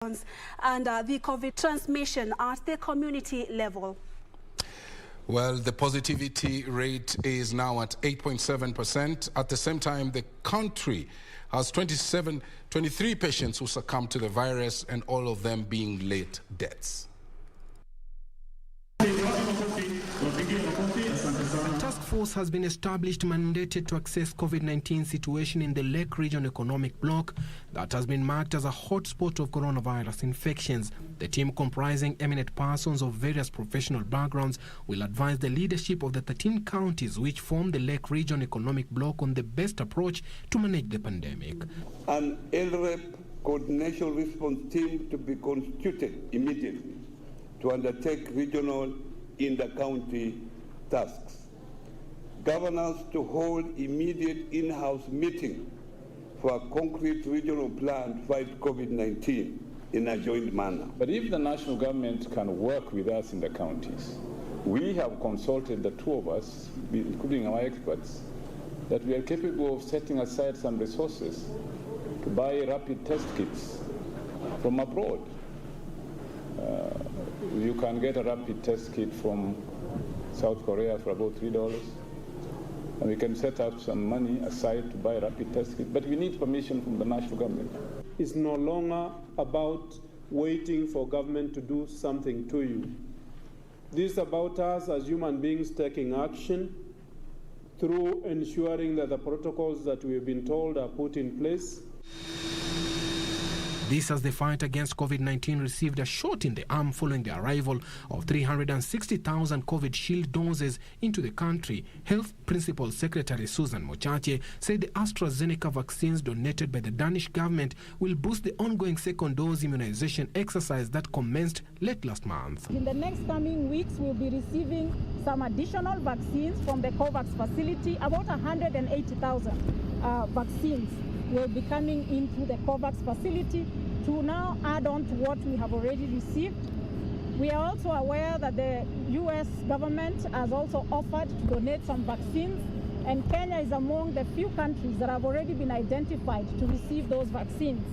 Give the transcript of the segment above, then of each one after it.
and the COVID transmission at the community level. Well, the positivity rate is now at 8.7%. At the same time, the country has 23 patients who succumbed to the virus, and all of them being late deaths. A task force has been established mandated to assess COVID-19 situation in the Lake Region Economic Bloc that has been marked as a hotspot of coronavirus infections. The team, comprising eminent persons of various professional backgrounds, will advise the leadership of the 13 counties which form the Lake Region Economic Bloc on the best approach to manage the pandemic. An LREP coordination response team to be constituted immediately to undertake regional inter-county tasks. Governors to hold immediate in-house meeting for a concrete regional plan to fight COVID-19 in a joint manner. But if the national government can work with us in the counties, we have consulted the two of us, including our experts, that we are capable of setting aside some resources to buy rapid test kits from abroad. You can get a rapid test kit from South Korea for about $3. And we can set up some money aside to buy a rapid test kit, but we need permission from the national government. It's no longer about waiting for government to do something to you. This is about us as human beings taking action through ensuring that the protocols that we've been told are put in place. This as the fight against COVID-19 received a shot in the arm following the arrival of 360,000 COVID shield doses into the country. Health Principal Secretary Susan Mochache said the AstraZeneca vaccines donated by the Danish government will boost the ongoing second dose immunization exercise that commenced late last month. In the next coming weeks, we'll be receiving some additional vaccines from the COVAX facility. About 180,000 vaccines will be coming into the COVAX facility to now add on to what we have already received. We are also aware that the U.S. government has also offered to donate some vaccines, and Kenya is among the few countries that have already been identified to receive those vaccines.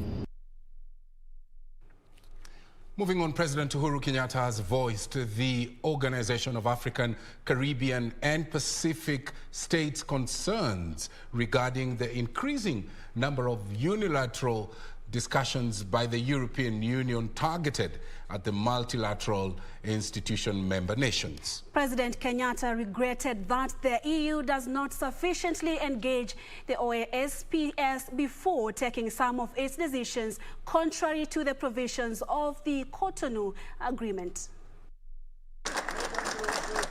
Moving on, President Uhuru Kenyatta has voiced the Organization of African, Caribbean and Pacific States concerns regarding the increasing number of unilateral discussions by the European Union targeted at the multilateral institution member nations. President Kenyatta regretted that the EU does not sufficiently engage the OASPS before taking some of its decisions, contrary to the provisions of the Cotonou Agreement.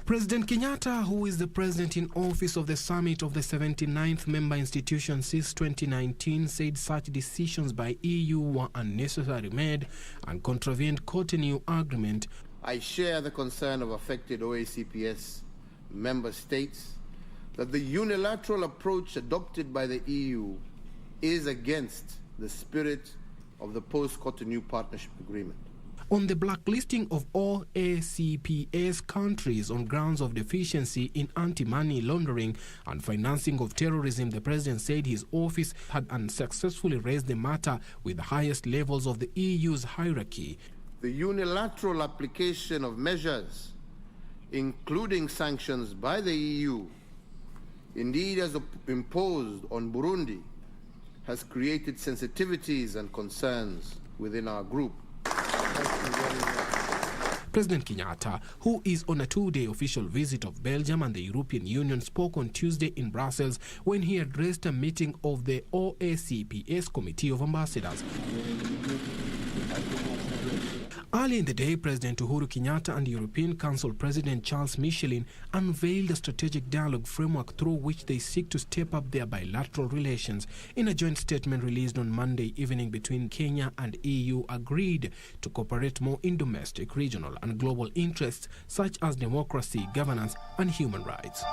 President Kenyatta, who is the president in office of the summit of the 79th member institution since 2019, said such decisions by EU were unnecessarily made and contravened Cotonou Agreement. I share the concern of affected OACPS member states that the unilateral approach adopted by the EU is against the spirit of the post-Cotonou Partnership Agreement. On the blacklisting of OACPS countries on grounds of deficiency in anti-money laundering and financing of terrorism, the president said his office had unsuccessfully raised the matter with the highest levels of the EU's hierarchy. The unilateral application of measures, including sanctions by the EU, indeed as imposed on Burundi, has created sensitivities and concerns within our group. President Kenyatta, who is on a two-day official visit of Belgium and the European Union, spoke on Tuesday in Brussels when he addressed a meeting of the OACPS Committee of Ambassadors. Early in the day, President Uhuru Kenyatta and European Council President Charles Michelin unveiled a strategic dialogue framework through which they seek to step up their bilateral relations. In a joint statement released on Monday evening between Kenya and EU, agreed to cooperate more in domestic, regional and global interests such as democracy, governance and human rights.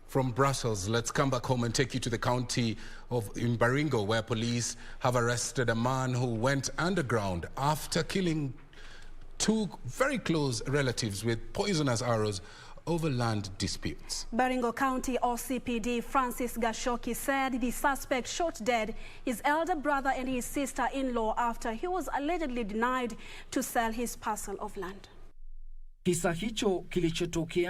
From Brussels, let's come back home and take you to the county of Baringo, where police have arrested a man who went underground after killing two very close relatives with poisonous arrows over land disputes. Baringo County OCPD Francis Gashoki said the suspect shot dead his elder brother and his sister-in-law after he was allegedly denied to sell his parcel of land. Kisa hicho kilichotokea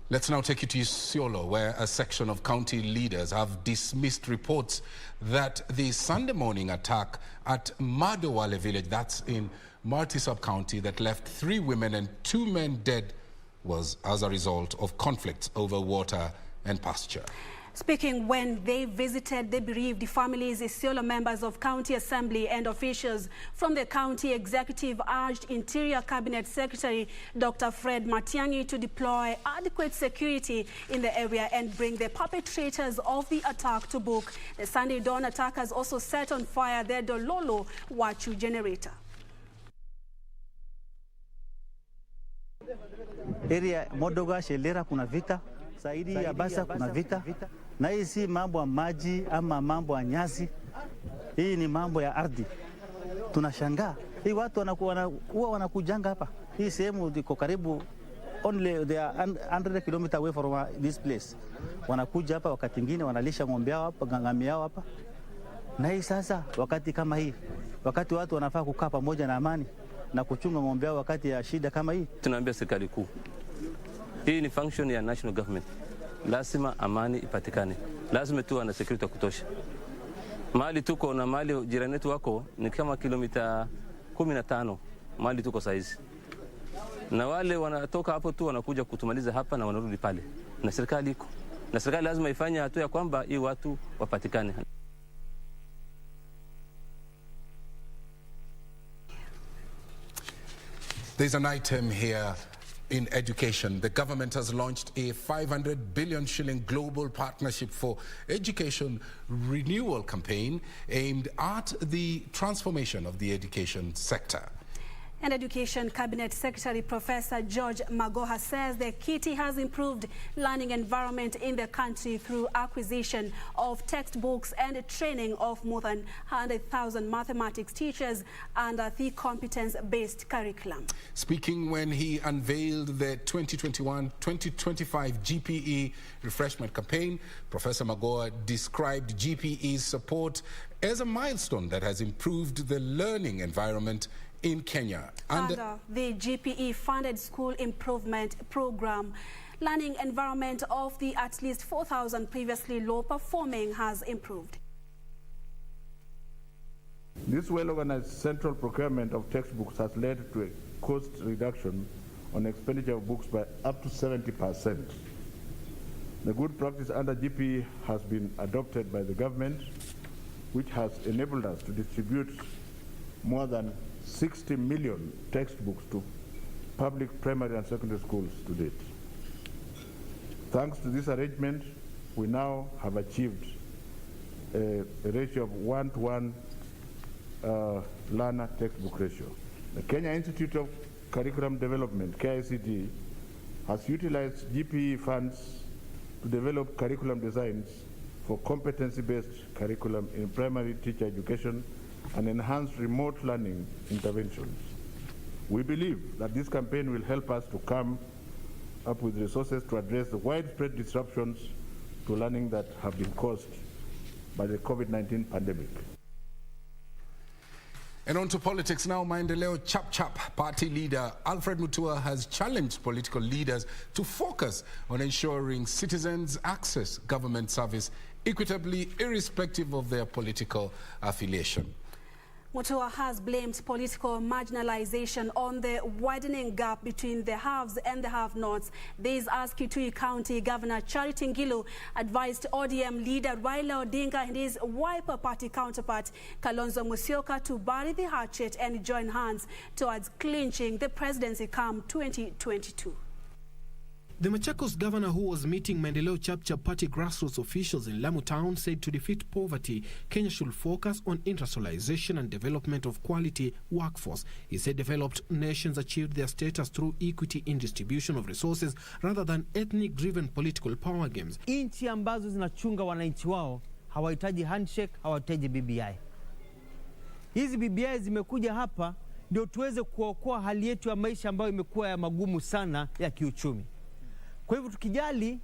Let's now take you to Museo, where a section of county leaders have dismissed reports that the Sunday morning attack at Madowale village, that's in Marti sub-county, that left 3 women and 2 men dead was as a result of conflicts over water and pasture. Speaking when they visited the bereaved families, Isiolo members of County Assembly and officials from the County Executive urged Interior Cabinet Secretary Dr. Fred Matiang'i to deploy adequate security in the area and bring the perpetrators of the attack to book. The Sunday dawn attackers also set on fire their Dololo Wachu generator. Area Modoga, Shelera kuna vita, Saidi ya Basa kuna vita. Na hii si mambo ya maji ama mambo ya nyasi. Hii ni mambo ya ardhi. Tunashangaa. Hii watu huwa wanakujanga hapa. Hii sehemu iko karibu only they are 100 km away from this place. Wanakuja hapa wakati mwingine wanalisha ng'ombe yao hapa, ngamia yao hapa. Na hii sasa wakati kama hii, wakati watu wanafaa kukaa pamoja na amani na kuchunga ng'ombe yao wakati ya shida kama hii. Tunaambia serikali kuu. Hii ni function ya national government. Lazima amani ipatikane. Lazima tuwe na security ya kutosha. Mahali tuko na mahali jirani wetu wako ni kama kilomita 15 mahali tuko saizi. Na wale wanatoka hapo tu wanakuja kutumaliza hapa na wanarudi pale. Na serikali iko. Na serikali lazima ifanye hatua ya kwamba hii watu wapatikane. There's an item here in education. The government has launched a 500 billion shilling global partnership for education renewal campaign aimed at the transformation of the education sector. And Education Cabinet Secretary Professor George Magoha says the kitty has improved learning environment in the country through acquisition of textbooks and training of more than 100,000 mathematics teachers under the competence-based curriculum. Speaking when he unveiled the 2021-2025 GPE refreshment campaign, Professor Magoha described GPE's support as a milestone that has improved the learning environment in Kenya. Under the GPE-funded school improvement program, learning environment of the at least 4,000 previously low-performing has improved. This well-organized central procurement of textbooks has led to a cost reduction on expenditure of books by up to 70%. The good practice under GPE has been adopted by the government, which has enabled us to distribute more than 60 million textbooks to public primary and secondary schools to date. Thanks to this arrangement, we now have achieved a ratio of 1-to-1 learner textbook ratio. The Kenya Institute of Curriculum Development, KICD, has utilized GPE funds to develop curriculum designs for competency-based curriculum in primary teacher education and enhance remote learning interventions. We believe that this campaign will help us to come up with resources to address the widespread disruptions to learning that have been caused by the COVID-19 pandemic. And on to politics now. Maendeleo Chap party leader Alfred Mutua has challenged political leaders to focus on ensuring citizens access government service equitably, irrespective of their political affiliation. Mutua has blamed political marginalization on the widening gap between the haves and the have-nots. This as Kitui County Governor Charity Ngilu advised ODM leader Raila Odinga and his Wiper Party counterpart Kalonzo Musyoka to bury the hatchet and join hands towards clinching the presidency come 2022. The Machakos governor, who was meeting Maendeleo Chapchap Party grassroots officials in Lamu town, said to defeat poverty, Kenya should focus on industrialization and development of quality workforce. He said developed nations achieved their status through equity in distribution of resources rather than ethnic-driven political power games. Nchi ambazo zinachunga wananchi wao hawahitaji handshake, hawahitaji BBI. Hizi BBI zimekuja hapa ndio tuweze kuokoa hali yetu ya maisha ambayo imekuwa ya magumu sana ya kiuchumi. Kwa hivyo tukijali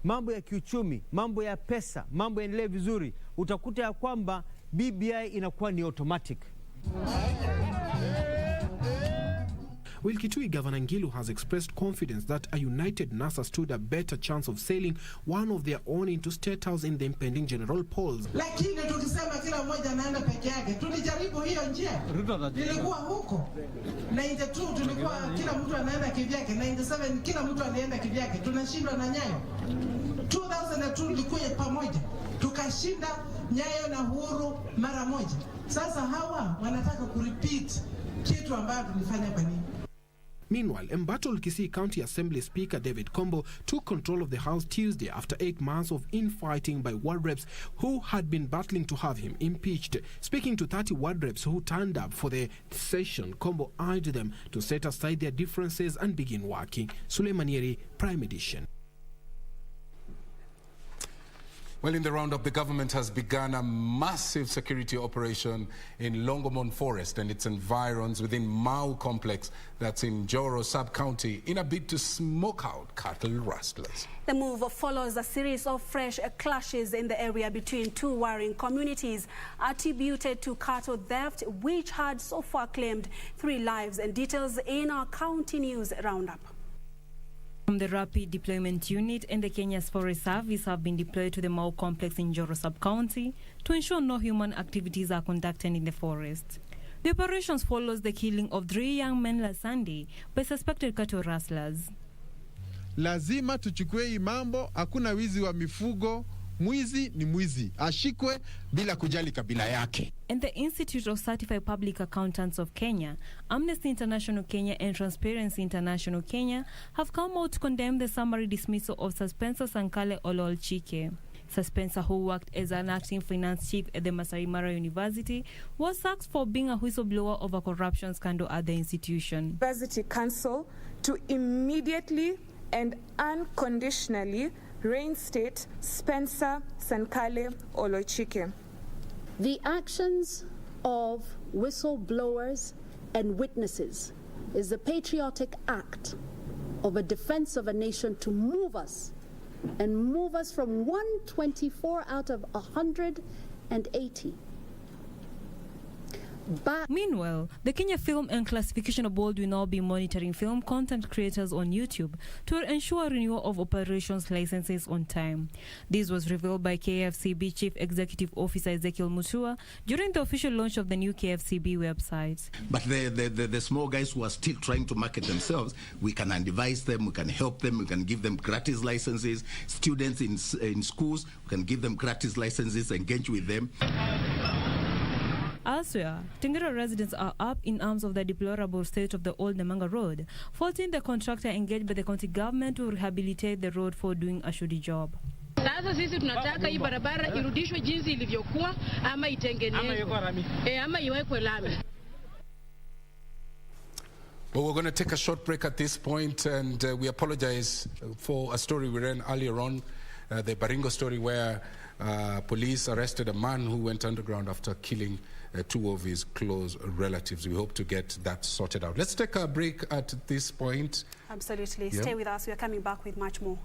mambo ya kiuchumi, mambo ya pesa, mambo yaendelee vizuri, utakuta ya kwamba BBI inakuwa ni automatic. While Kitui Governor Ngilu has expressed confidence that a united NASA stood a better chance of sailing one of their own into State House in the impending general polls. Lakini tukisema kila mmoja anaenda peke yake, tulijaribu hiyo njia. Nilikuwa huko 92 tulikuwa kila mtu anaenda kivyake, 97 kila mtu anaenda kivyake, tunashindwa na Nyayo. 2002 tulikuwa pamoja, tukashinda Nyayo na Uhuru mara moja. Sasa hawa wanataka kurepeat kitu ambacho tulifanya kwa nini. Meanwhile, embattled Kisii County Assembly Speaker David Kombo took control of the House Tuesday after 8 months of infighting by ward reps who had been battling to have him impeached. Speaking to 30 ward reps who turned up for the session, Kombo urged them to set aside their differences and begin working. Suleimanieri, Prime Edition. Well, in the roundup, the government has begun a massive security operation in Longomon Forest and its environs within Mau Complex, that's in Joro Sub-County, in a bid to smoke out cattle rustlers. The move follows a series of fresh clashes in the area between two warring communities attributed to cattle theft, which had so far claimed 3 lives. And details in our county news roundup. From the Rapid Deployment Unit and the Kenya's Forest Service have been deployed to the Mau Complex in Joro Sub-County to ensure no human activities are conducted in the forest. The operations follows the killing of 3 young men last Sunday by suspected cattle rustlers. Lazima tuchukue hii mambo, hakuna wizi wa mifugo. Mwizi ni mwizi, ashikwe bila kujali kabila yake. And the Institute of Certified Public Accountants of Kenya, Amnesty International Kenya and Transparency International Kenya have come out to condemn the summary dismissal of Spencer Sankale Ololchike. Spencer, who worked as an acting finance chief at the Masai Mara University, was sacked for being a whistleblower of a corruption scandal at the institution. University Council to immediately and unconditionally reinstate Spencer Sankale Ololchike. The actions of whistleblowers and witnesses is the patriotic act of a defense of a nation to move us from 124 out of 180. Meanwhile, the Kenya Film and Classification Board will now be monitoring film content creators on YouTube to ensure renewal of operations licenses on time. This was revealed by KFCB Chief Executive Officer Ezekiel Mutua during the official launch of the new KFCB website. But the small guys who are still trying to market themselves, we can advise them, we can help them, we can give them gratis licenses. Students in schools, we can give them gratis licenses, engage with them. Elsewhere, Tingera residents are up in arms of the deplorable state of the old Namanga Road, faulting the contractor engaged by the county government to rehabilitate the road for doing a shoddy job. Sasa sisi tunataka hii barabara irudishwe jinsi ilivyokuwa ama itengenezwe ama iwekwe lami. Well, we're going to take a short break at this point, and we apologize for a story we ran earlier on, the Baringo story, where police arrested a man who went underground after killing 2 of his close relatives. We hope to get that sorted out. Let's take a break at this point. Absolutely. Yeah. Stay with us. We are coming back with much more.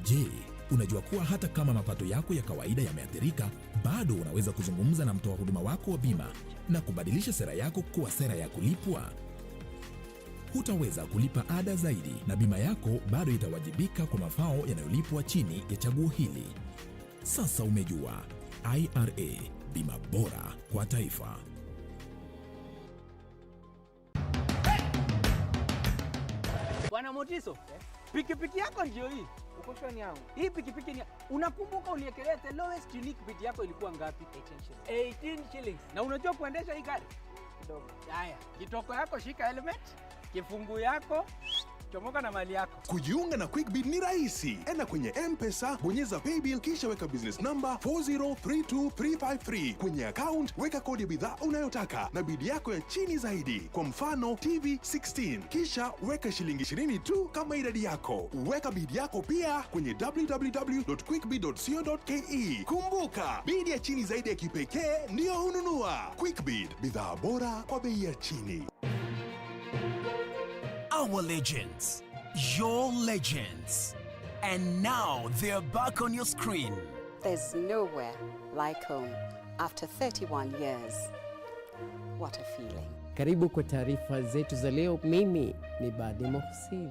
Je, unajua kuwa hata kama mapato yako ya kawaida yameathirika, bado unaweza kuzungumza na mtoa huduma wako wa bima na kubadilisha sera yako kuwa sera ya kulipwa? Hutaweza kulipa ada zaidi na bima yako bado itawajibika kwa mafao yanayolipwa chini ya chaguo hili. Sasa umejua, IRA, bima bora kwa taifa. Bwana Motiso, pikipiki yako ndio hii. Uko shwani yangu. Hii pikipiki ni unakumbuka uliekelea the lowest unique bid yako ilikuwa ngapi? 18 shillings. Na unajua kuendesha hii gari? Kidogo. Haya, kitoko yako shika helmet, kifungu yako chomoka na mali yako. Kujiunga na QuickBid ni rahisi. Enda kwenye M-Pesa, bonyeza paybill kisha weka business number 4032353. Kwenye account weka kodi ya bidhaa unayotaka na bid yako ya chini zaidi. Kwa mfano TV 16. Kisha weka shilingi 20 tu kama idadi yako. Weka bid yako pia kwenye www.quickbid.co.ke. Kumbuka, bid ya chini zaidi ya kipekee ndio hununua. QuickBid, bidhaa bora kwa bei ya chini. Our legends, your legends. And now they're back on your screen. There's nowhere like home after 31 years. What a feeling. Karibu kwa taarifa zetu za leo. Mimi ni Badi Mohsin.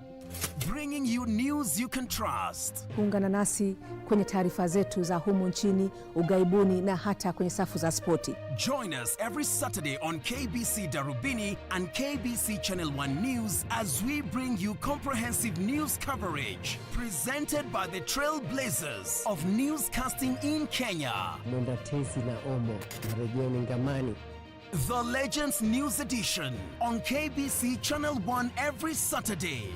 Bringing you news you can trust. Ungana nasi kwenye taarifa zetu za humu nchini, ugaibuni na hata kwenye safu za spoti. Join us every Saturday on KBC Darubini and KBC Channel 1 News as we bring you comprehensive news coverage presented by the trailblazers of newscasting in Kenya. Mwenda Tezi na Omo, Marejeni Ngamani. The Legends News Edition on KBC Channel 1 every Saturday.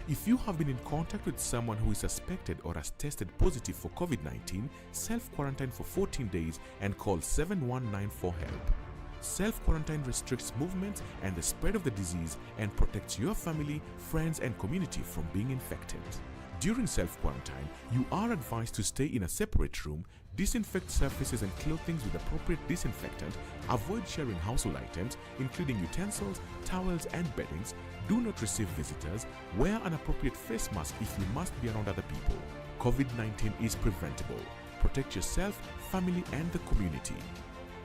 If you have been in contact with someone who is suspected or has tested positive for COVID-19, self-quarantine for 14 days and call 7194 for help. Self-quarantine restricts movement and the spread of the disease and protects your family, friends and community from being infected. During self-quarantine, you are advised to stay in a separate room, disinfect surfaces and clothing with appropriate disinfectant, avoid sharing household items, including utensils, towels and beddings, do not receive visitors, wear an appropriate face mask if you must be around other people. COVID-19 is preventable. Protect yourself, family and the community.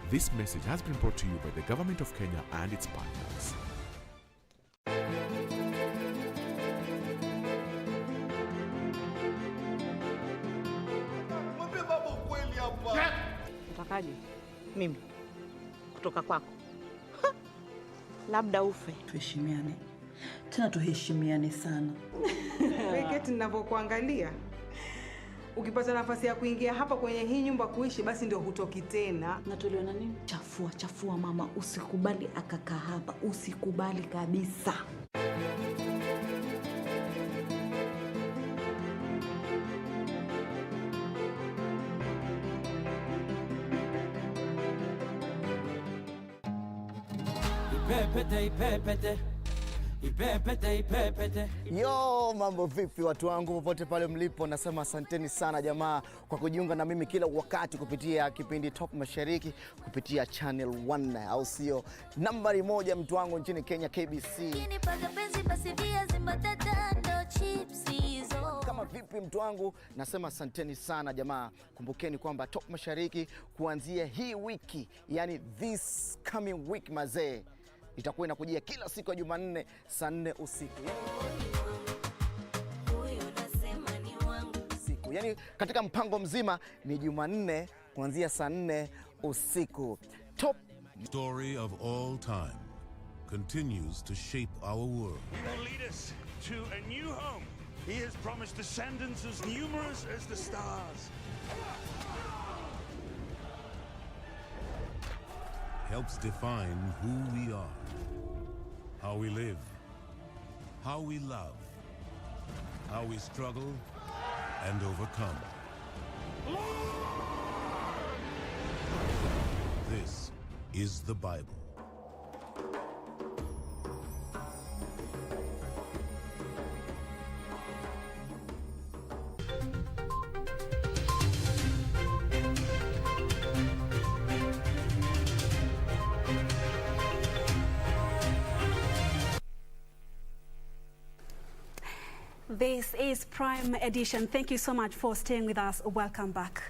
This message has been brought to you by the Government of Kenya and its partners. Utakaje? Mimi kutoka kwako? Labda ufe. Tuheshimiane. Tena tuheshimiane sana. Weketi ninavyokuangalia. Ukipata nafasi ya kuingia hapa kwenye hii nyumba kuishi basi ndio hutoki tena. Natolewa na nini? Chafua mama, usikubali akakaa hapa, usikubali kabisa. Ipepete. Yo, mambo vipi watu wangu popote pale mlipo, nasema asanteni sana jamaa kwa kujiunga na mimi kila wakati kupitia kipindi Top Mashariki kupitia Channel 1, au sio? Nambari 1 mtu wangu nchini Kenya, KBC. Kama vipi mtu wangu, nasema asanteni sana jamaa. Kumbukeni kwamba Top Mashariki kuanzia hii wiki, yani this coming week mazee, itakuwa inakujia kila siku ya Jumanne saa 4 usiku. Yani katika mpango mzima ni Jumanne kuanzia saa 4 usiku. Top story of all time continues to shape our world. He will lead us to a new home. He has promised descendants as numerous as the stars. Helps define who we are, how we live, how we love, how we struggle and overcome. This is the Bible. This is Prime Edition. Thank you so much for staying with us. Welcome back.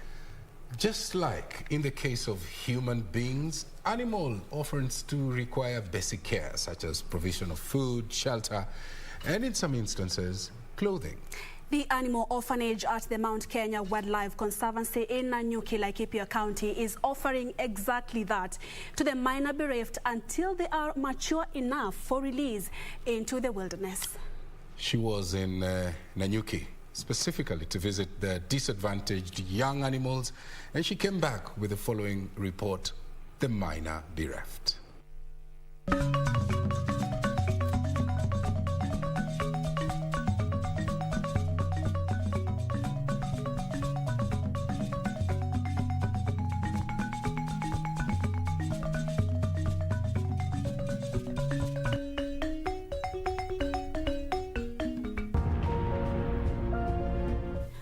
Just like in the case of human beings, animal offerings do require basic care, such as provision of food, shelter, and in some instances, clothing. The animal orphanage at the Mount Kenya Wildlife Conservancy in Nanyuki, Laikipia County is offering exactly that to the minor bereft until they are mature enough for release into the wilderness. She was in Nanyuki specifically to visit the disadvantaged young animals, and she came back with the following report: the minor bereft.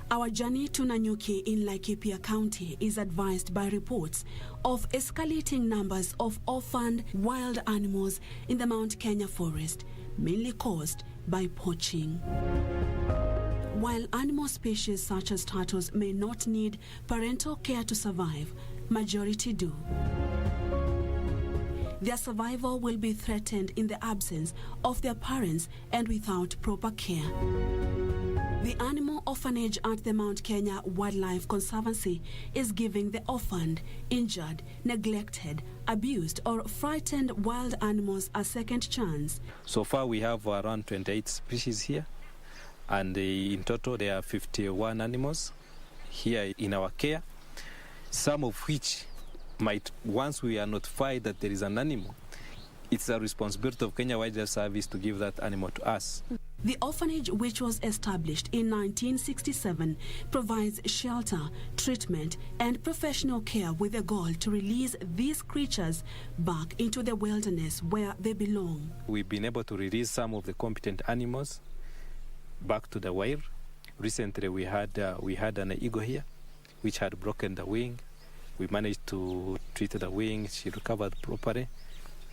Our journey to Nanyuki in Laikipia County is advised by reports of escalating numbers of orphaned wild animals in the Mount Kenya forest, mainly caused by poaching. While animal species such as turtles may not need parental care to survive, majority do. Their survival will be threatened in the absence of their parents and without proper care. The animal orphanage at the Mount Kenya Wildlife Conservancy is giving the orphaned, injured, neglected, abused, or frightened wild animals a second chance. So far we have around 28 species here, and in total there are 51 animals here in our care, some of which might, once we are notified that there is an animal, it's a responsibility of Kenya Wildlife Service to give that animal to us. The orphanage, which was established in 1967, provides shelter, treatment, and professional care with a goal to release these creatures back into the wilderness where they belong. We've been able to release some of the competent animals back to the wild. Recently we had an eagle here which had broken the wing. We managed to treat the wing, she recovered properly.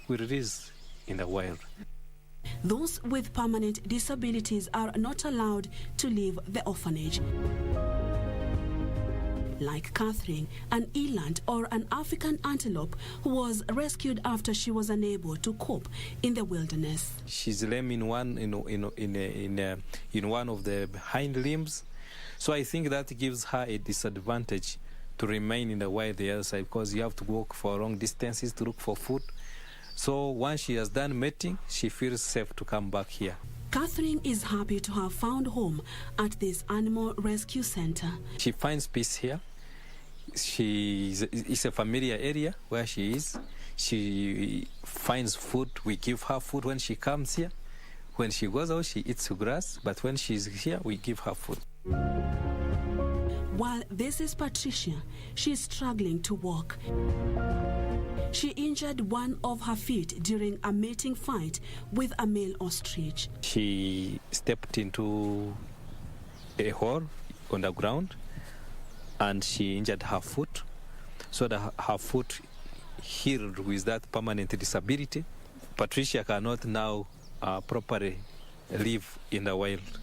We released in the wild. Those with permanent disabilities are not allowed to leave the orphanage. Like Catherine, an eland or an African antelope who was rescued after she was unable to cope in the wilderness. She's lame in one of the hind limbs, so I think that gives her a disadvantage to remain in the wild the other side, because you have to walk for long distances to look for food. So once she has done mating, she feels safe to come back here. Catherine is happy to have found home at this animal rescue center. She finds peace here. It's a familiar area where she is. She finds food. We give her food when she comes here. When she goes out, she eats grass, but when she's here, we give her food. While this is Patricia, she's struggling to walk. She injured one of her feet during a mating fight with a male ostrich. She stepped into a hole on the ground and she injured her foot, so that her foot healed with that permanent disability. Patricia cannot now properly live in the wild.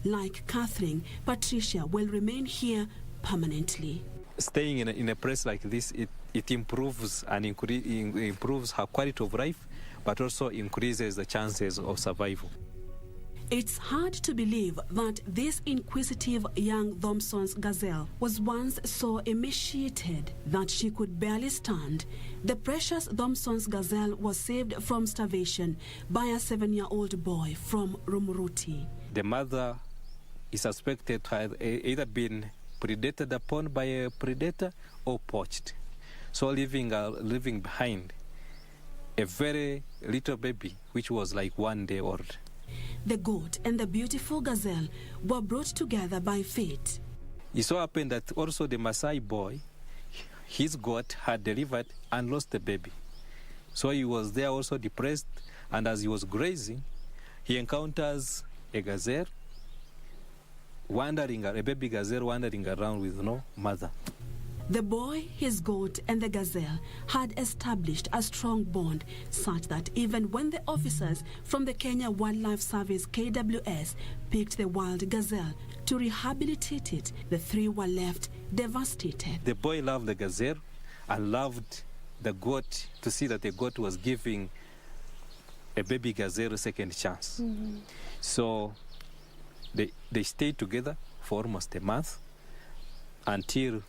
Like Catherine, Patricia will remain here permanently. Staying in a place like this, it improves and improves her quality of life, but also increases the chances of survival. It's hard to believe that this inquisitive young Thompson's gazelle was once so emaciated that she could barely stand. The precious Thompson's gazelle was saved from starvation by a 7-year-old boy from Rumuruti. The mother is suspected to have either been predated upon by a predator or poached, so leaving behind a very little baby which was like 1 day old. The goat and the beautiful gazelle were brought together by fate. It so happened that also the Maasai boy, his goat had delivered and lost the baby, so he was there also depressed, and as he was grazing, he encounters a gazelle a baby gazelle wandering around with no mother. The boy, his goat, and the gazelle had established a strong bond, such that even when the officers from the Kenya Wildlife Service KWS picked the wild gazelle to rehabilitate it, the three were left devastated. The boy loved the gazelle and loved the goat, to see that the goat was giving a baby gazelle a second chance. So They stayed together for almost a month until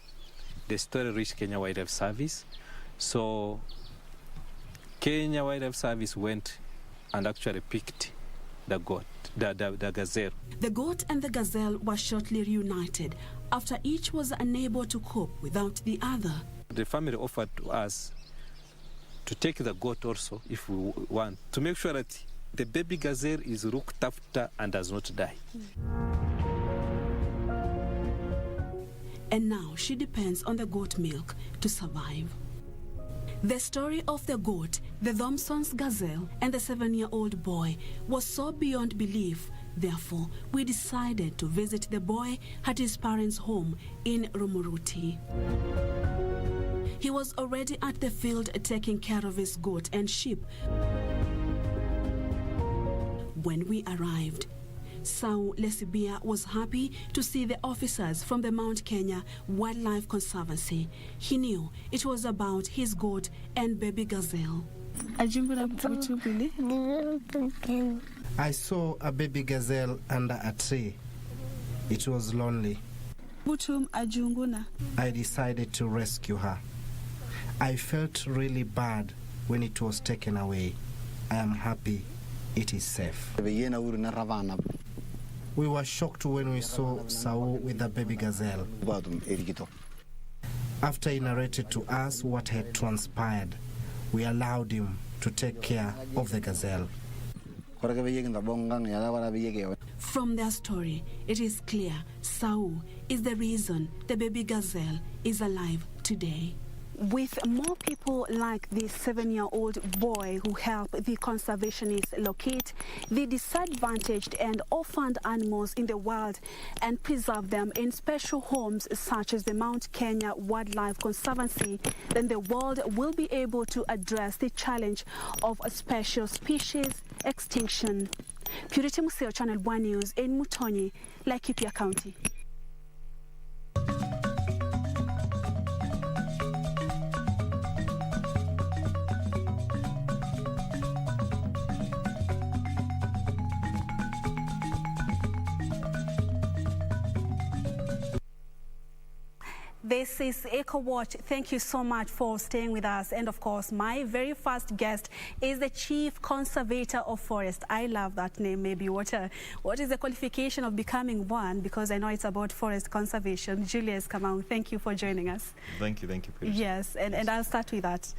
the story reached Kenya Wildlife Service. So Kenya Wildlife Service went and actually picked the goat, the gazelle. The goat and the gazelle were shortly reunited after each was unable to cope without the other. The family offered to us to take the goat also if we want, to make sure that the baby gazelle is looked after and does not die. And now she depends on the goat milk to survive. The story of the goat, the Thompson's gazelle, and the 7-year-old boy was so beyond belief. Therefore, we decided to visit the boy at his parents' home in Rumuruti. He was already at the field taking care of his goat and sheep when we arrived. Sau Lesibia was happy to see the officers from the Mount Kenya Wildlife Conservancy. He knew it was about his goat and baby gazelle. I saw a baby gazelle under a tree. It was lonely. I decided to rescue her. I felt really bad when it was taken away. I am happy it is safe. We were shocked when we saw Sau with the baby gazelle. After he narrated to us what had transpired, we allowed him to take care of the gazelle. From their story, it is clear Sau is the reason the baby gazelle is alive today. With more people like this 7-year-old boy who help the conservationists locate the disadvantaged and orphaned animals in the wild and preserve them in special homes such as the Mount Kenya Wildlife Conservancy, then the world will be able to address the challenge of a special species extinction. Purity Museo, Channel 1 News in Mutonyi, Laikipia County. This is EcoWatch. Thank you so much for staying with us. And of course, my very first guest is the Chief Conservator of Forest. I love that name. Maybe what is the qualification of becoming one? Because I know it's about forest conservation. Julius Kamau, thank you for joining us. Thank you, Peter. Yes, and I'll start with that.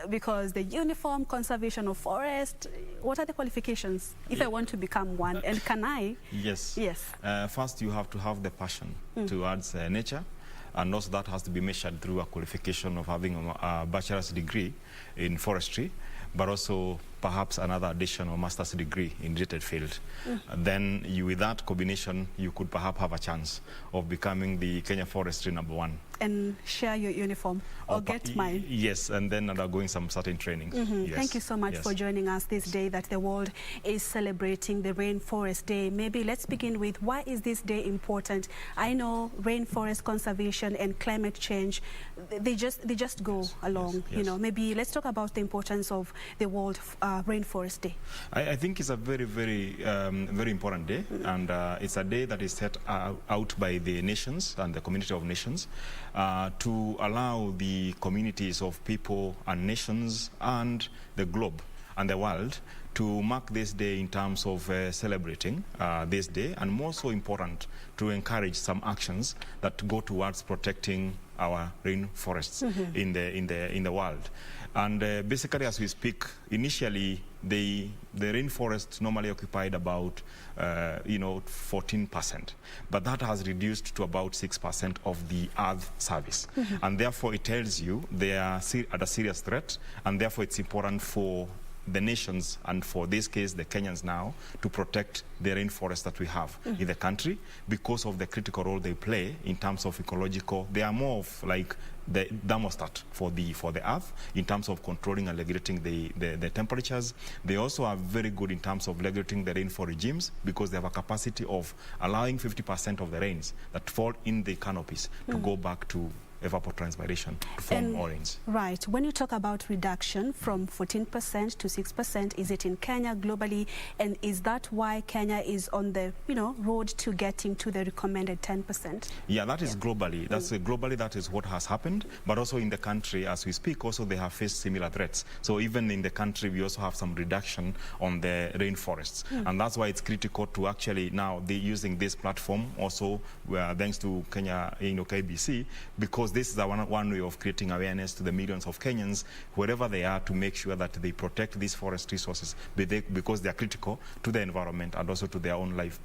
Because the uniform conservation of forest, what are the qualifications if I want to become one? And can I? Yes. Yes. First, you have to have the passion towards nature. And also that has to be measured through a qualification of having a bachelor's degree in forestry, but also perhaps another additional master's degree in related field. Then with that combination, you could perhaps have a chance of becoming the Kenya Forestry #1. And share your uniform or get mine. Yes, and then undergoing some certain trainings. Yes. Thank you so much for joining us this day that the world is celebrating the Rainforest Day. Maybe let's begin with why is this day important? I know rainforest conservation and climate change, they just go along. You know, maybe let's talk about the importance of the World Rainforest Day. I think it's a very, very important day, and it's a day that is set out by the nations and the community of nations to allow the communities of people and nations and the globe and the world to mark this day in terms of celebrating this day, and more so important to encourage some actions that go towards protecting our rainforests in the world. And basically, as we speak, initially the rainforest normally occupied about 14%, but that has reduced to about 6% of the Earth surface, and therefore it tells you they are at a serious threat, and therefore it's important for the nations, and for this case the Kenyans now, to protect the rainforest that we have in the country because of the critical role they play in terms of ecological. They are more of like the thermostat for the earth in terms of controlling and regulating the temperatures. They also are very good in terms of regulating the rainfall regimes because they have a capacity of allowing 50% of the rains that fall in the canopies to go back to evapotranspiration to form orange. Right. When you talk about reduction from 14% to 6%, is it in Kenya, globally, and is that why Kenya is on the road to getting to the recommended 10%? Yeah, that is globally. That's globally, that is what has happened. But also in the country, as we speak, also they have faced similar threats. So even in the country, we also have some reduction on the rainforests, and that's why it's critical to actually now using this platform also, thanks to Kenya, KBC, because this is one way of creating awareness to the millions of Kenyans, wherever they are, to make sure that they protect these forest resources because they are critical to the environment and also to their own life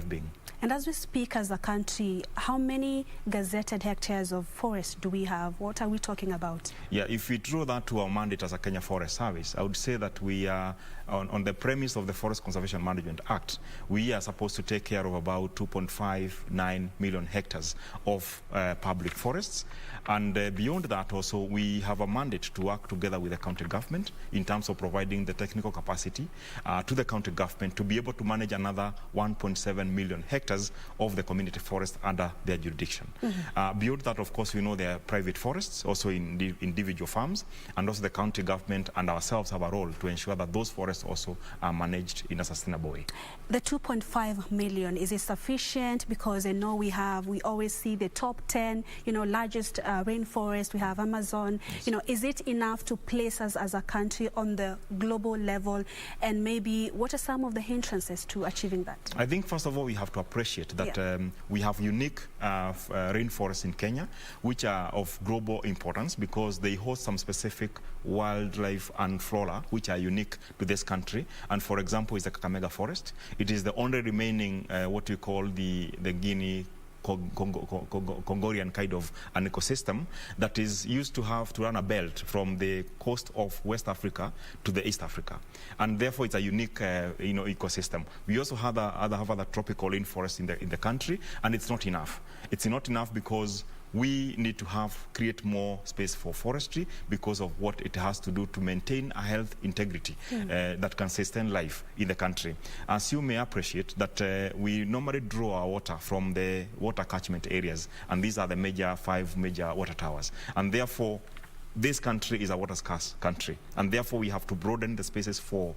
being. And as we speak as a country, how many gazetted hectares of forest do we have? What are we talking about? Yeah, if we draw that to our mandate as a Kenya Forest Service, I would say that we are, on the premise of the Forest Conservation Management Act, we are supposed to take care of about 2.59 million hectares of public forests. And beyond that also, we have a mandate to work together with the county government in terms of providing the technical capacity to the county government to be able to manage another 1.7 million hectares of the community forest under their jurisdiction. Beyond that, of course, we know there are private forests, also in individual farms, and also the county government and ourselves have a role to ensure that those forests also are managed in a sustainable way. The 2.5 million, is it sufficient? Because I know we always see the top 10, largest rainforest, we have Amazon. Yes. Is it enough to place us as a country on the global level? And maybe what are some of the hindrances to achieving that? I think first of all we have to appreciate that we have unique rainforests in Kenya, which are of global importance because they host some specific wildlife and flora which are unique to this country. And for example, is the Kakamega forest. It is the only remaining what we call the Guinea Congorian kind of an ecosystem that is used to run a belt from the coast of West Africa to the East Africa, and therefore it's a unique ecosystem. We also have other tropical rainforests in the country, and it's not enough. It's not enough because we need to create more space for forestry because of what it has to do to maintain a health integrity that can sustain life in the country. As you may appreciate that we normally draw our water from the water catchment areas, and these are the 5 major water towers, and therefore this country is a water scarce country, and therefore we have to broaden the spaces for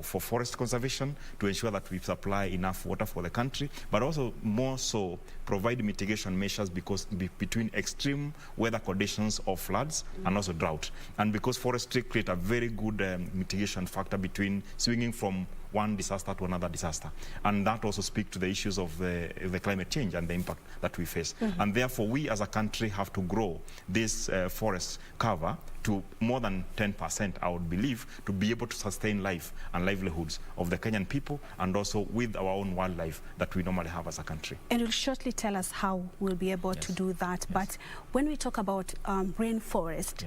forest conservation to ensure that we supply enough water for the country, but also more so provide mitigation measures between extreme weather conditions of floods and also drought. And because forestry create a very good mitigation factor between swinging from one disaster to another disaster. And that also speaks to the issues of the climate change and the impact that we face. And therefore, we as a country have to grow this forest cover to more than 10%, I would believe, to be able to sustain life and livelihoods of the Kenyan people, and also with our own wildlife that we normally have as a country. And you'll shortly tell us how we'll be able to do that. But when we talk about rainforest,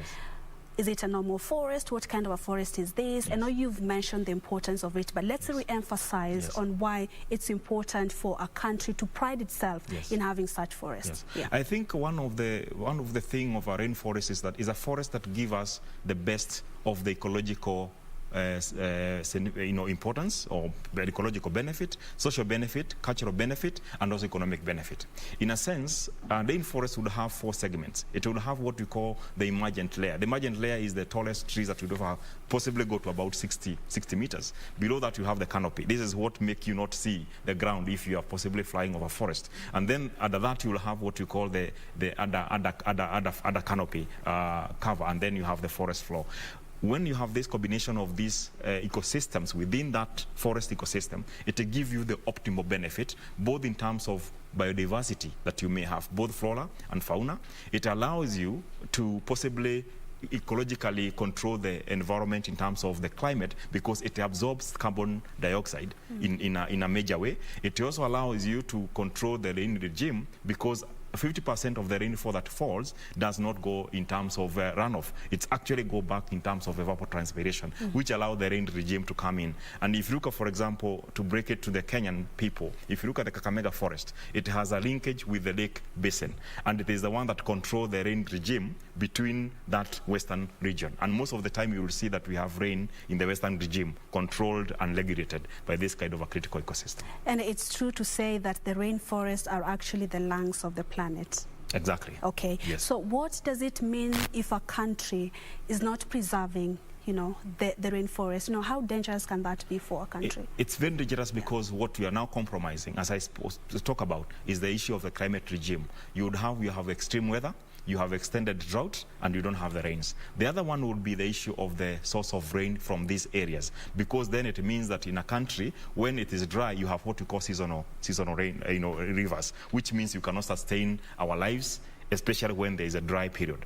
is it a normal forest? What kind of a forest is this? I know you've mentioned the importance of it, but let's re-emphasize on why it's important for a country to pride itself in having such forests. I think one of the thing of our rainforest is that it's a forest that gives us the best of the ecological importance or ecological benefit, social benefit, cultural benefit, and also economic benefit. In a sense, the rainforest would have 4 segments. It would have what we call the emergent layer. The emergent layer is the tallest trees that would possibly go to about 60 meters. Below that, you have the canopy. This is what makes you not see the ground if you are possibly flying over forest. And then under that, you will have what you call the other canopy cover, and then you have the forest floor. When you have this combination of these ecosystems within that forest ecosystem, it will give you the optimal benefit, both in terms of biodiversity that you may have, both flora and fauna. It allows you to possibly ecologically control the environment in terms of the climate because it absorbs carbon dioxide in a major way. It also allows you to control the rain regime because 50% of the rainfall that falls does not go in terms of runoff. It's actually go back in terms of evapotranspiration, which allow the rain regime to come in. And if you look at, for example, to break it to the Kenyan people, if you look at the Kakamega forest, it has a linkage with the lake basin, and it is the one that controls the rain regime between that western region. And most of the time you will see that we have rain in the western regime controlled and regulated by this kind of a critical ecosystem. And it's true to say that the rainforests are actually the lungs of the planet. Exactly. Okay. Yes. So what does it mean if a country is not preserving, you know, the rainforest? You know, how dangerous can that be for a country? It's very dangerous because what we are now compromising, as I supposed to talk about, is the issue of the climate regime. You have extreme weather, you have extended drought, and you don't have the rains. The other one would be the issue of the source of rain from these areas, because then it means that in a country, when it is dry, you have what we call seasonal rain, rivers, which means you cannot sustain our lives, especially when there is a dry period.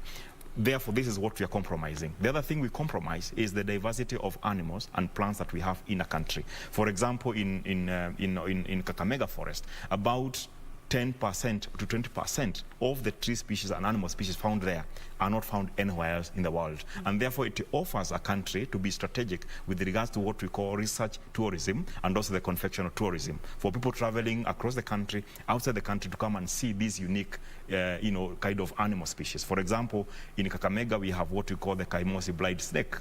Therefore, this is what we are compromising. The other thing we compromise is the diversity of animals and plants that we have in a country. For example, in Kakamega forest, about 10% to 20% of the tree species and animal species found there are not found anywhere else in the world. And therefore, it offers a country to be strategic with regards to what we call research tourism and also the confectional tourism, for people traveling across the country, outside the country, to come and see these unique, kind of animal species. For example, in Kakamega, we have what we call the Kaimosi blind snake.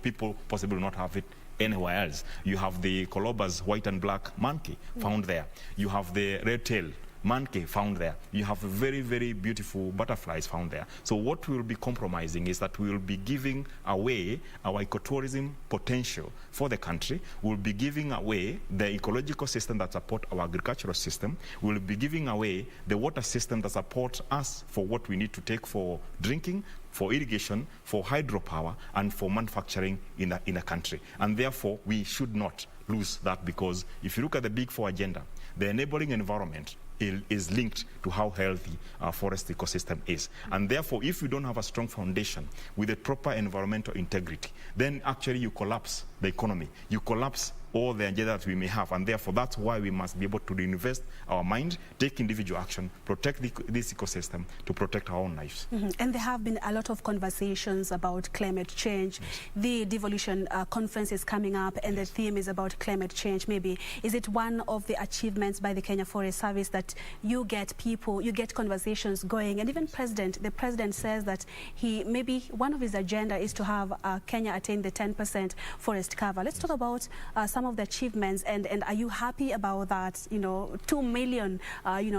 People possibly not have it anywhere else. You have the Coloba's white and black monkey found there. You have the red-tailed monkey found there. You have very, very beautiful butterflies found there. So what we will be compromising is that we will be giving away our ecotourism potential for the country. We'll be giving away the ecological system that support our agricultural system. We'll be giving away the water system that support us for what we need to take for drinking, for irrigation, for hydropower, and for manufacturing in a country. And therefore, we should not lose that, because if you look at the Big Four agenda, the enabling environment is linked to how healthy our forest ecosystem is. And therefore, if we don't have a strong foundation with a proper environmental integrity, then actually you collapse the economy. You collapse all the agenda that we may have, and therefore that's why we must be able to reinvest our mind, take individual action, protect this ecosystem to protect our own lives. And there have been a lot of conversations about climate change. The devolution conference is coming up, and the theme is about climate change. Maybe is it one of the achievements by the Kenya Forest Service that you get conversations going? And even the president says that maybe one of his agenda is to have Kenya attain the 10% forest cover. Let's talk about some of the achievements, and are you happy about that? 2 million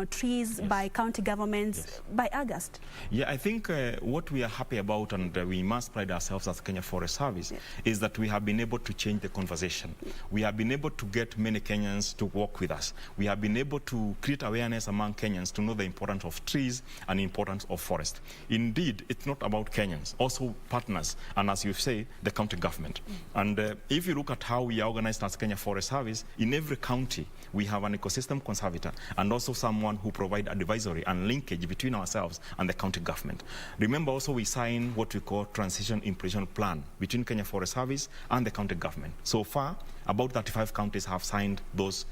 trees by county governments by August. Yeah, I think what we are happy about, and we must pride ourselves as Kenya Forest Service, is that we have been able to change the conversation. We have been able to get many Kenyans to work with us. We have been able to create awareness among Kenyans to know the importance of trees and the importance of forest. Indeed, it's not about Kenyans, also partners, and as you say, the county government. And if you look at how we are organized as Kenya Forest Service, in every county we have an ecosystem conservator and also someone who provide advisory and linkage between ourselves and the county government. Remember also we sign what we call transition implementation plan between Kenya Forest Service and the county government. So far, about 35 counties have signed those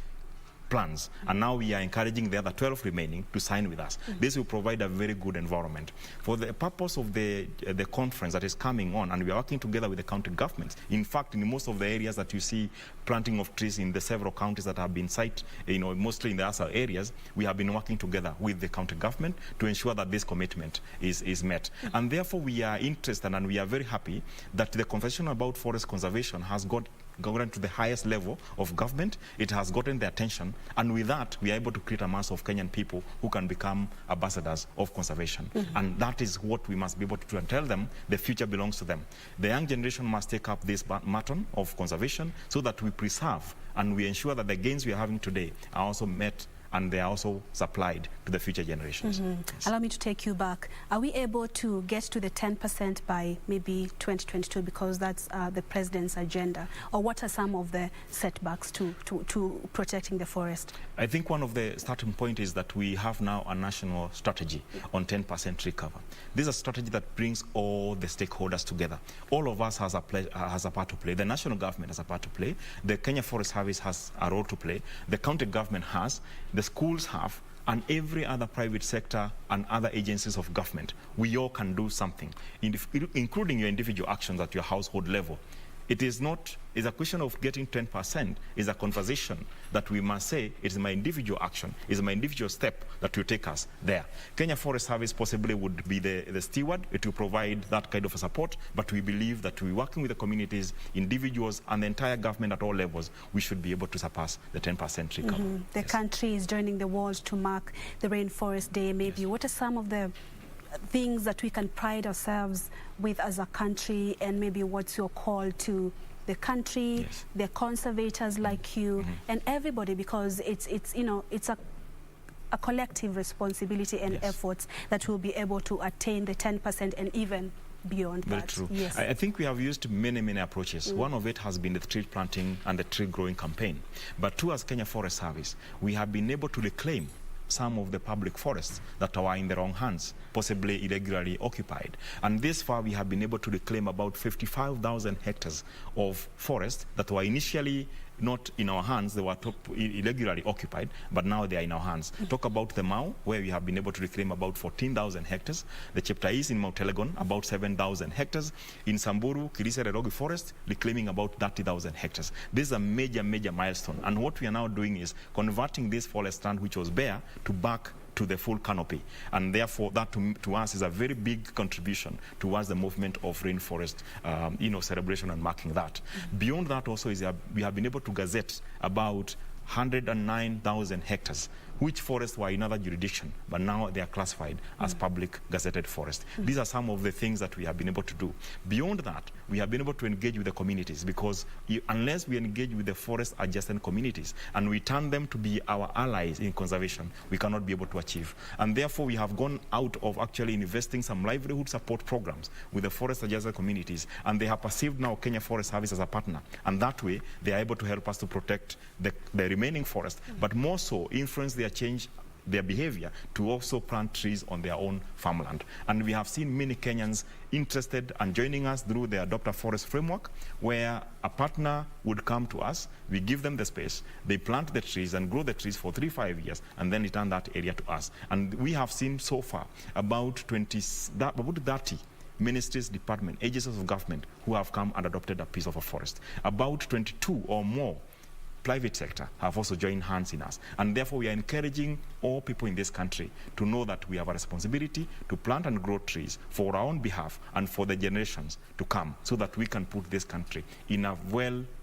plans, and now we are encouraging the other 12 remaining to sign with us. This will provide a very good environment. For the purpose of the conference that is coming on, and we are working together with the county governments. In fact, in most of the areas that you see planting of trees in the several counties that have been cited, mostly in the ASA areas, we have been working together with the county government to ensure that this commitment is met. And therefore, we are interested and we are very happy that the conversation about forest conservation has gotten to the highest level of government. It has gotten the attention, and with that we are able to create a mass of Kenyan people who can become ambassadors of conservation. And that is what we must be able to do, and tell them the future belongs to them. The young generation must take up this baton of conservation so that we preserve and we ensure that the gains we are having today are also met and they are also supplied to the future generations. Yes. Allow me to take you back. Are we able to get to the 10% by maybe 2022, because that's the president's agenda? Or what are some of the setbacks to protecting the forest? I think one of the starting point is that we have now a national strategy on 10% tree cover. This is a strategy that brings all the stakeholders together. All of us has a part to play. The national government has a part to play. The Kenya Forest Service has a role to play. The county government has. The schools have, and every other private sector and other agencies of government. We all can do something, including your individual actions at your household level. it is not, it's a question of getting 10%, is a conversation that we must say, it is my individual action, it is my individual step that will take us there. Kenya Forest Service possibly would be the steward to provide that kind of a support, but we believe that we working with the communities, individuals, and the entire government at all levels, we should be able to surpass the 10% recovery. The country is joining the world to mark the Rainforest Day. Maybe what are some of the things that we can pride ourselves with as a country, and maybe what's your call to the country, the conservators like you, and everybody, because it's you know, it's a collective responsibility and efforts that will be able to attain the 10% and even beyond Very that. true. Yes. I think we have used many approaches. One of it has been the tree planting and the tree growing campaign. But two, as Kenya Forest Service, we have been able to reclaim some of the public forests that are in the wrong hands, possibly irregularly occupied. And this far, we have been able to reclaim about 55,000 hectares of forest that were initially not in our hands, they were irregularly occupied, but now they are in our hands. Talk about the Mau, where we have been able to reclaim about 14,000 hectares. The Cheptais in Mount Elgon, about 7,000 hectares. In Samburu, Kilise-Rerogi Forest, reclaiming about 30,000 hectares. This is a major milestone. And what we are now doing is converting this forest land, which was bare, to back to the full canopy, and therefore that to us is a very big contribution towards the movement of rainforest celebration and marking that. Beyond that also is we have been able to gazette about 109,000 hectares, which forests were in other jurisdiction, but now they are classified as public gazetted forest. These are some of the things that we have been able to do. Beyond that, we have been able to engage with the communities, because unless we engage with the forest adjacent communities and we turn them to be our allies in conservation, we cannot be able to achieve. And therefore, we have gone out of actually investing some livelihood support programs with the forest adjacent communities, and they have perceived now Kenya Forest Service as a partner. And that way, they are able to help us to protect the remaining forest, but more so influence change their behavior to also plant trees on their own farmland. And we have seen many Kenyans interested and joining us through the Adopt a Forest framework, where a partner would come to us, we give them the space, they plant the trees and grow the trees for 3-5 years, and then return that area to us. And we have seen so far about 30 ministries, department, agencies of government who have come and adopted a piece of a forest. About 22 or more private sector have also joined hands in us. And therefore, we are encouraging all people in this country to know that we have a responsibility to plant and grow trees for our own behalf and for the generations to come, so that we can put this country in a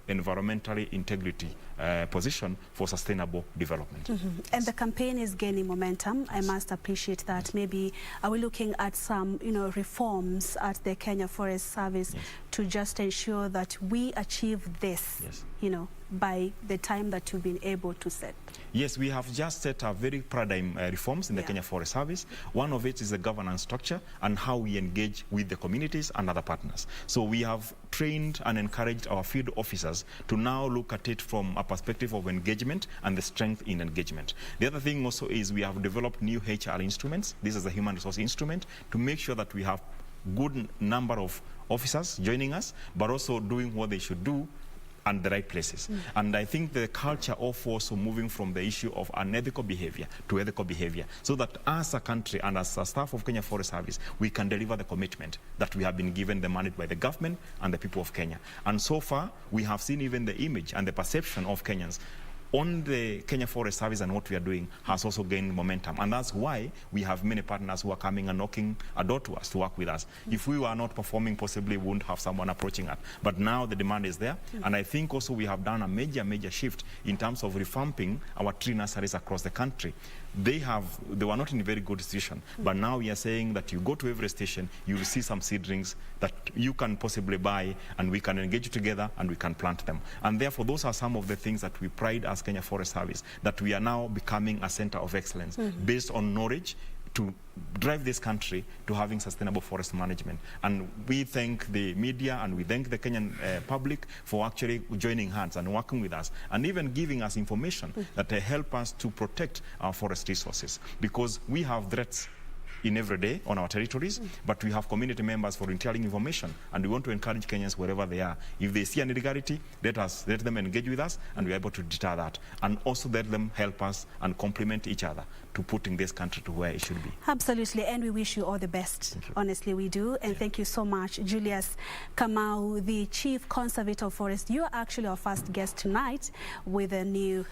environmentally integrity position for sustainable development. And the campaign is gaining momentum. I must appreciate that. Maybe are we looking at some reforms at the Kenya Forest Service to just ensure that we achieve this by the time that you've been able to set? Yes, we have just set a very paradigm reforms in the Kenya Forest Service. One of it is the governance structure and how we engage with the communities and other partners. So we have trained and encouraged our field officers to now look at it from a perspective of engagement and the strength in engagement. The other thing also is we have developed new HR instruments. This is a human resource instrument to make sure that we have good number of officers joining us, but also doing what they should do and the right places. And I think the culture of also moving from the issue of unethical behavior to ethical behavior, so that as a country and as a staff of Kenya Forest Service, we can deliver the commitment that we have been given, the mandate by the government and the people of Kenya. And so far, we have seen even the image and the perception of Kenyans on the Kenya Forest Service and what we are doing has also gained momentum. And that's why we have many partners who are coming and knocking a door to us to work with us. If we were not performing, possibly we wouldn't have someone approaching us. But now the demand is there. And I think also we have done a major shift in terms of revamping our tree nurseries across the country. They were not in a very good situation, but now we are saying that you go to every station, you will see some seedlings that you can possibly buy, and we can engage together and we can plant them. And therefore, those are some of the things that we pride as Kenya Forest Service, that we are now becoming a center of excellence based on knowledge to drive this country to having sustainable forest management. And we thank the media and we thank the Kenyan public for actually joining hands and working with us and even giving us information that help us to protect our forest resources, because we have threats in every day on our territories, but we have community members volunteering information, and we want to encourage Kenyans wherever they are. If they see an illegality, let them engage with us, and we're able to deter that, and also let them help us and complement each other to putting this country to where it should be. Absolutely, and we wish you all the best. Honestly, we do, and thank you so much, Julius Kamau, the Chief Conservator of Forest. You are actually our first guest tonight with a new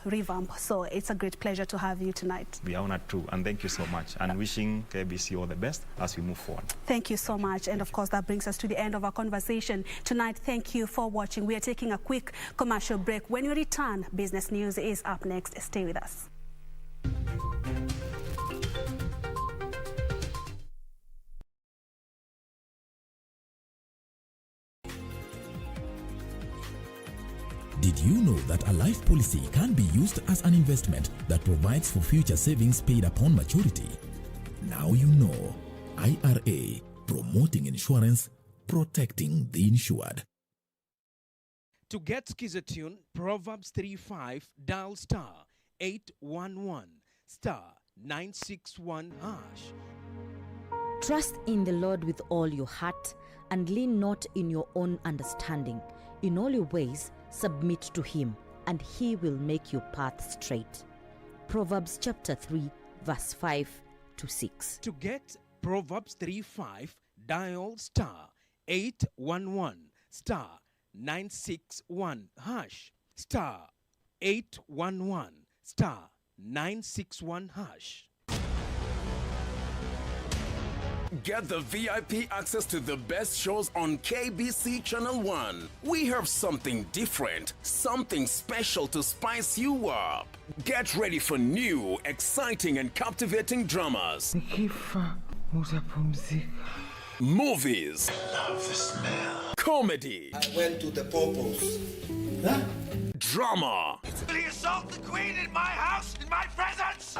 revamp, so it's a great pleasure to have you tonight. We are honored too, and thank you so much, and wishing KBC all the best as we move forward. Thank you so much, and of course that brings us to the end of our conversation tonight. Thank you for watching. We are taking a quick commercial break. When we return, business news is up next. Stay with us. Did you know that a life policy can be used as an investment that provides for future savings paid upon maturity? Now you know. IRA, promoting insurance, protecting the insured. To get Skizatune, Proverbs 3:5, dial *811 *961 #. Trust in the Lord with all your heart and lean not in your own understanding. In all your ways, submit to him, and he will make your path straight. Proverbs chapter 3, verse 5 to 6. To get Proverbs 3:5, dial *811 *961 *811 *961 #. Get the VIP access to the best shows on KBC Channel 1. We have something different, something special to spice you up. Get ready for new, exciting and captivating dramas. Movies. I love the smell. Comedy. I went to the Popos. Huh? Drama. Will he assault the Queen in my house, in my presence?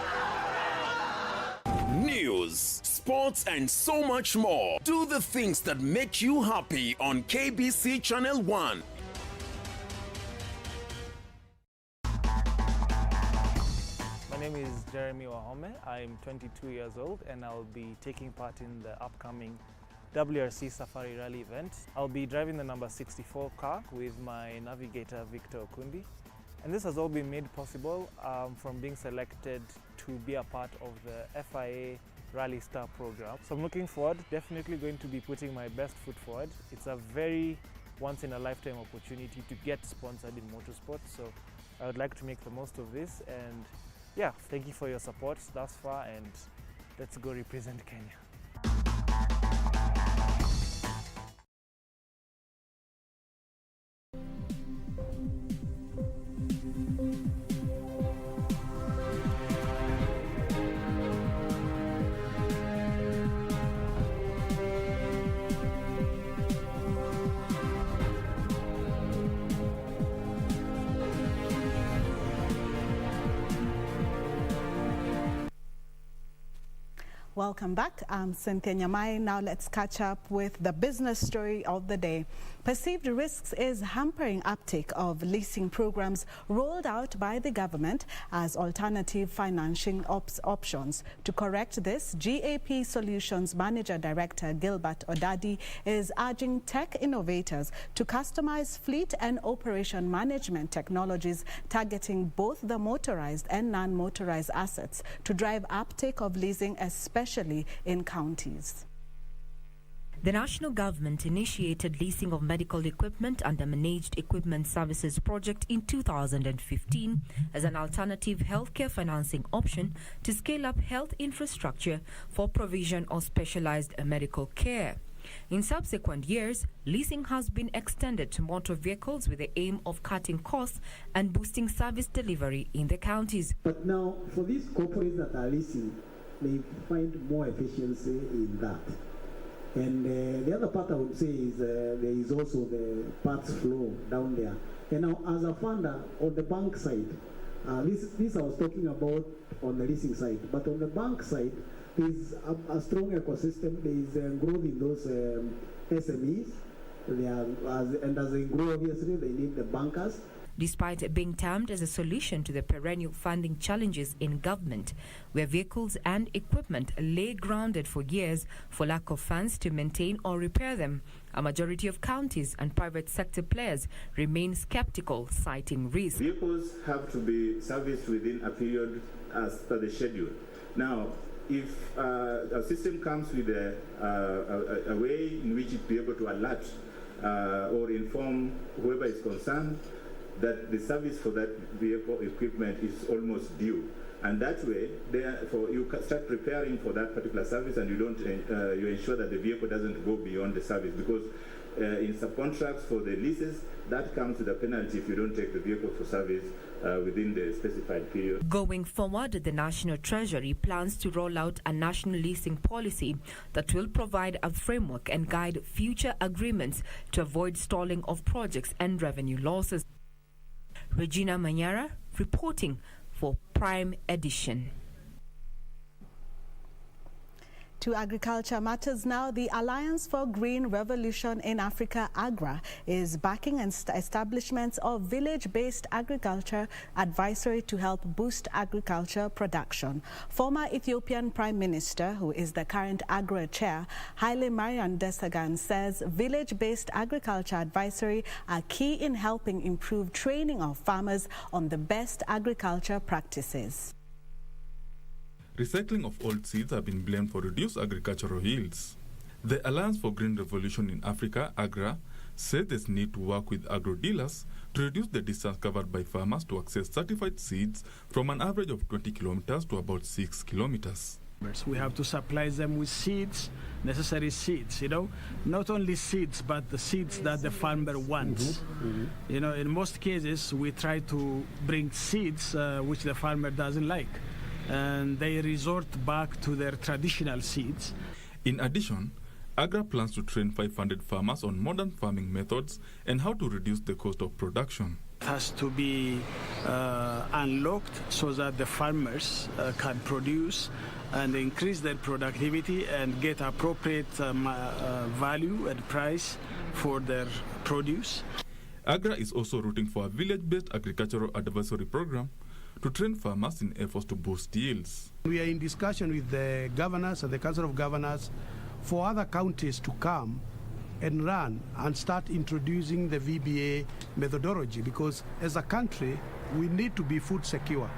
News, sports, and so much more. Do the things that make you happy on KBC Channel 1. My name is Jeremy Wahome. I'm 22 years old, and I'll be taking part in the upcoming WRC Safari Rally event. I'll be driving the number 64 car with my navigator Victor Okundi. And this has all been made possible from being selected to be a part of the FIA Rally Star program. So I'm looking forward, definitely going to be putting my best foot forward. It's a very once-in-a-lifetime opportunity to get sponsored in motorsport. So I would like to make the most of this. And yeah, thank you for your support thus far, and let's go represent Kenya. Welcome back. I'm Cynthia Nyamai. Now let's catch up with the business story of the day. Perceived risks is hampering uptake of leasing programs rolled out by the government as alternative financing options. To correct this, GAP Solutions Manager Director Gilbert Odadi is urging tech innovators to customize fleet and operation management technologies targeting both the motorized and non-motorized assets to drive uptake of leasing, especially in counties. The national government initiated leasing of medical equipment under Managed Equipment Services Project in 2015 as an alternative healthcare financing option to scale up health infrastructure for provision of specialized medical care. In subsequent years, leasing has been extended to motor vehicles with the aim of cutting costs and boosting service delivery in the counties. But now, for these corporates that are leasing, they find more efficiency in that. And the other part I would say is there is also the parts flow down there. And now, as a funder on the bank side, this I was talking about on the leasing side, but on the bank side, there is a strong ecosystem. There is growth in those SMEs. And as they grow, obviously, they need the bankers. despite being termed as a solution to the perennial funding challenges in government, where vehicles and equipment lay grounded for years for lack of funds to maintain or repair them. A majority of counties and private sector players remain skeptical, citing risk. Vehicles have to be serviced within a period as per the schedule. Now, if a system comes with a way in which it be able to alert or inform whoever is concerned that the service for that vehicle equipment is almost due, and that way, therefore, you start preparing for that particular service, and you ensure that the vehicle doesn't go beyond the service, because in subcontracts for the leases, that comes with a penalty if you don't take the vehicle for service within the specified period. Going forward, the National Treasury plans to roll out a national leasing policy that will provide a framework and guide future agreements to avoid stalling of projects and revenue losses. Regina Manyara reporting for Prime Edition. To agriculture matters now. The Alliance for Green Revolution in Africa, AGRA, is backing establishments of village-based agriculture advisory to help boost agriculture production. Former Ethiopian Prime Minister, who is the current AGRA chair, Haile Mariam Desalegn, says village-based agriculture advisory are key in helping improve training of farmers on the best agriculture practices. Recycling of old seeds have been blamed for reduced agricultural yields. The Alliance for Green Revolution in Africa, AGRA, said there's need to work with agro-dealers to reduce the distance covered by farmers to access certified seeds from an average of 20 kilometers to about 6 kilometers. We have to supply them with seeds, necessary seeds, not only seeds, but the seeds that the farmer wants. In most cases, we try to bring seeds which the farmer doesn't like, and they resort back to their traditional seeds. In addition, AGRA plans to train 500 farmers on modern farming methods and how to reduce the cost of production. It has to be unlocked so that the farmers can produce and increase their productivity and get appropriate value and price for their produce. AGRA is also rooting for a village-based agricultural advisory program to train farmers in efforts to boost yields. We are in discussion with the governors and the Council of Governors for other counties to come and run and start introducing the VBA methodology, because as a country we need to be food secure.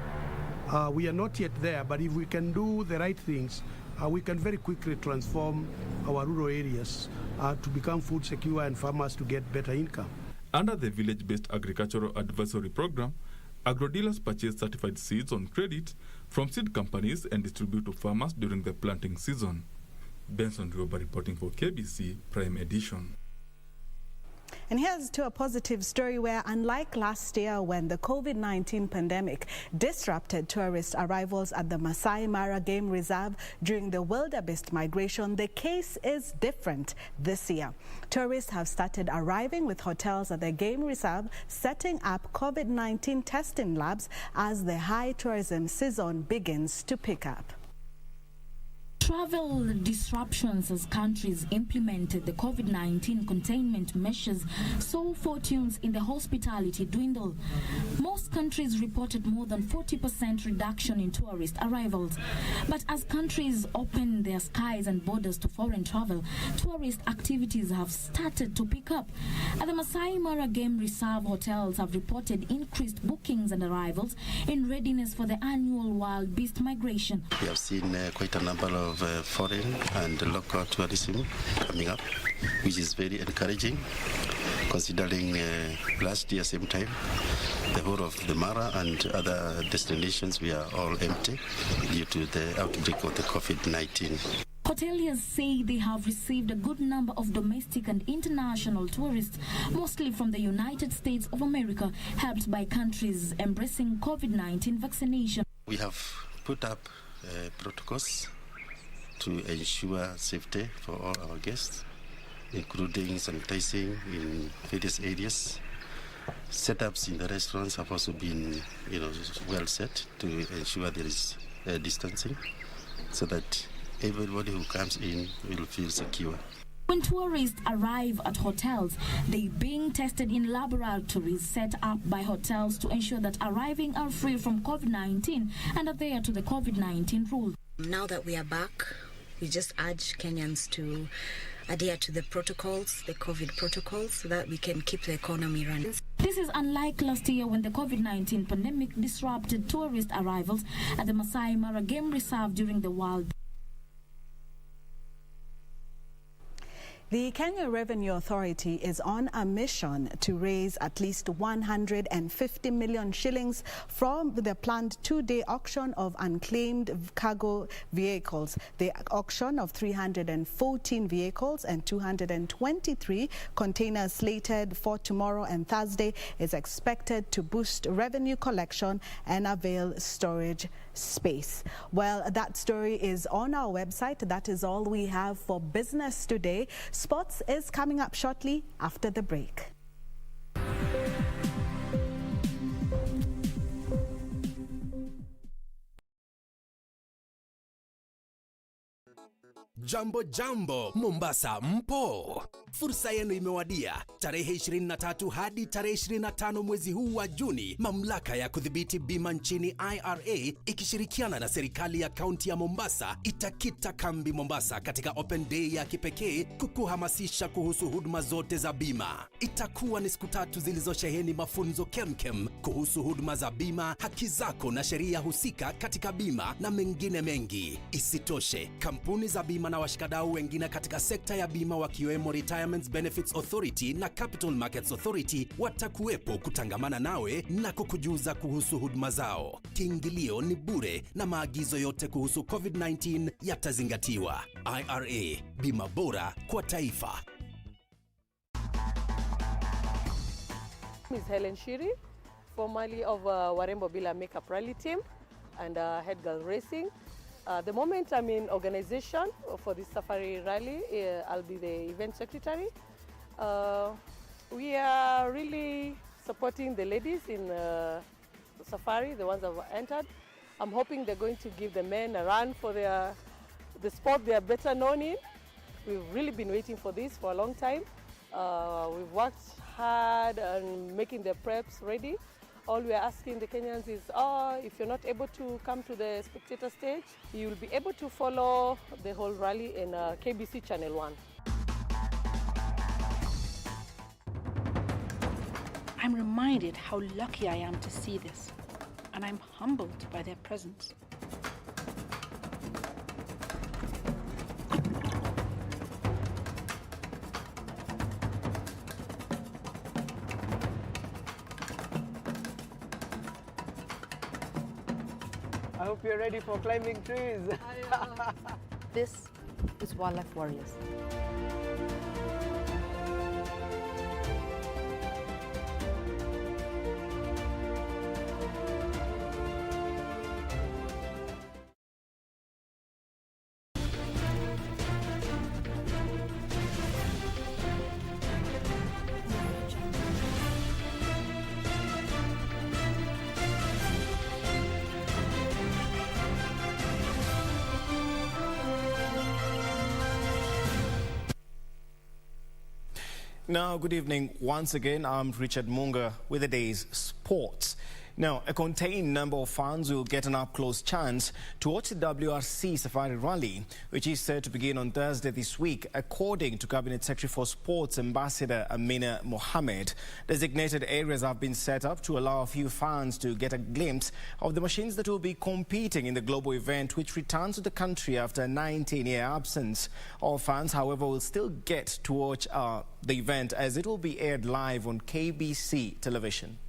We are not yet there, but if we can do the right things, we can very quickly transform our rural areas to become food secure and farmers to get better income. Under the village-based agricultural advisory program, agro-dealers purchase certified seeds on credit from seed companies and distribute to farmers during the planting season. Benson Rioba reporting for KBC Prime Edition. And here's to a positive story where, unlike last year when the COVID-19 pandemic disrupted tourist arrivals at the Masai Mara Game Reserve during the wildebeest migration, the case is different this year. Tourists have started arriving with hotels at the game reserve, setting up COVID-19 testing labs as the high tourism season begins to pick up. Travel disruptions as countries implemented the COVID-19 containment measures saw fortunes in the hospitality dwindle. Most countries reported more than 40% reduction in tourist arrivals. But as countries open their skies and borders to foreign travel, tourist activities have started to pick up. At the Masai Mara Game Reserve, hotels have reported increased bookings and arrivals in readiness for the annual wild beast migration. We have seen quite a number of foreign and local tourism coming up, which is very encouraging, considering last year same time the whole of the Mara and other destinations were all empty due to the outbreak of the COVID-19. Hoteliers say they have received a good number of domestic and international tourists, mostly from the United States of America, helped by countries embracing COVID-19 vaccination. We have put up protocols to ensure safety for all our guests, including sanitizing in various areas. Setups in the restaurants have also been, well set to ensure there is distancing, so that everybody who comes in will feel secure. When tourists arrive at hotels, they're being tested in laboratories set up by hotels to ensure that arriving are free from COVID-19 and adhere to the COVID-19 rule. Now that we are back, we just urge Kenyans to adhere to the protocols, the COVID protocols, so that we can keep the economy running. This is unlike last year when the COVID-19 pandemic disrupted tourist arrivals at the Masai Mara Game Reserve during the World. The Kenya Revenue Authority is on a mission to raise at least 150 million shillings from the planned two-day auction of unclaimed cargo vehicles. The auction of 314 vehicles and 223 containers slated for tomorrow and Thursday is expected to boost revenue collection and avail storage space. Well, that story is on our website. That is all we have for business today. Sports is coming up shortly after the break. Jambo jambo, Mombasa mpo? Fursa yenu imewadia. Tarehe 23 hadi tarehe 25 mwezi huu wa Juni, mamlaka ya kudhibiti bima nchini IRA ikishirikiana na serikali ya kaunti ya Mombasa itakita kambi Mombasa katika Open Day ya kipekee kukuhamasisha kuhusu huduma zote za bima. Itakuwa ni siku 3 zilizosheheni mafunzo kemkem kuhusu huduma za bima, haki zako na sheria husika katika bima na mengine mengi. Isitoshe, kampuni za bima na washikadau wengine katika sekta ya bima wakiwemo Retirement Benefits Authority na Capital Markets Authority watakuwepo kutangamana nawe na kukujuza kuhusu huduma zao. Kiingilio ni bure na maagizo yote kuhusu COVID-19 yatazingatiwa. IRA, bima bora kwa taifa. My name is Helen Shiri, formerly of Warembo Bila Makeup Rally Team and Head Girl Racing. The moment I'm in organization for this safari rally, I'll be the event secretary. We are really supporting the ladies in the safari, the ones that have entered. I'm hoping they're going to give the men a run for the sport they are better known in. We've really been waiting for this for a long time. We've worked hard on making the preps ready. All we are asking the Kenyans is, if you're not able to come to the spectator stage, you will be able to follow the whole rally in KBC Channel 1. I'm reminded how lucky I am to see this, and I'm humbled by their presence. I hope you're ready for climbing trees. This is Wildlife Warriors. Now, good evening. Once again, I'm Richard Munga with the day's sports. Now, a contained number of fans will get an up-close chance to watch the WRC Safari Rally, which is set to begin on Thursday this week, according to Cabinet Secretary for Sports, Ambassador Amina Mohammed. Designated areas have been set up to allow a few fans to get a glimpse of the machines that will be competing in the global event, which returns to the country after a 19-year absence. All fans, however, will still get to watch the event as it will be aired live on KBC television.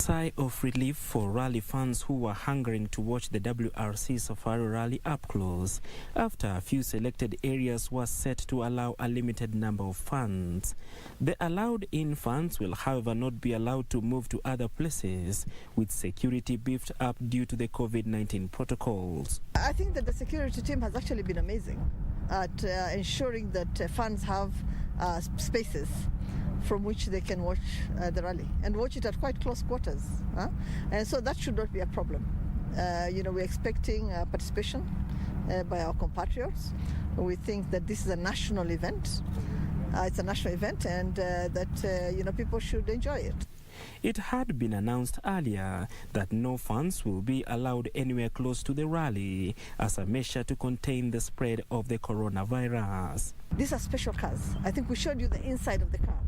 Sigh of relief for rally fans who were hungering to watch the WRC Safari Rally up close, after a few selected areas were set to allow a limited number of fans. The allowed-in fans will, however, not be allowed to move to other places, with security beefed up due to the COVID-19 protocols. I think that the security team has actually been amazing at ensuring that fans have spaces from which they can watch the rally and watch it at quite close quarters. And so that should not be a problem. We're expecting participation by our compatriots. We think that this is a national event. It's a national event, and that people should enjoy it. It had been announced earlier that no fans will be allowed anywhere close to the rally as a measure to contain the spread of the coronavirus. These are special cars. I think we showed you the inside of the car.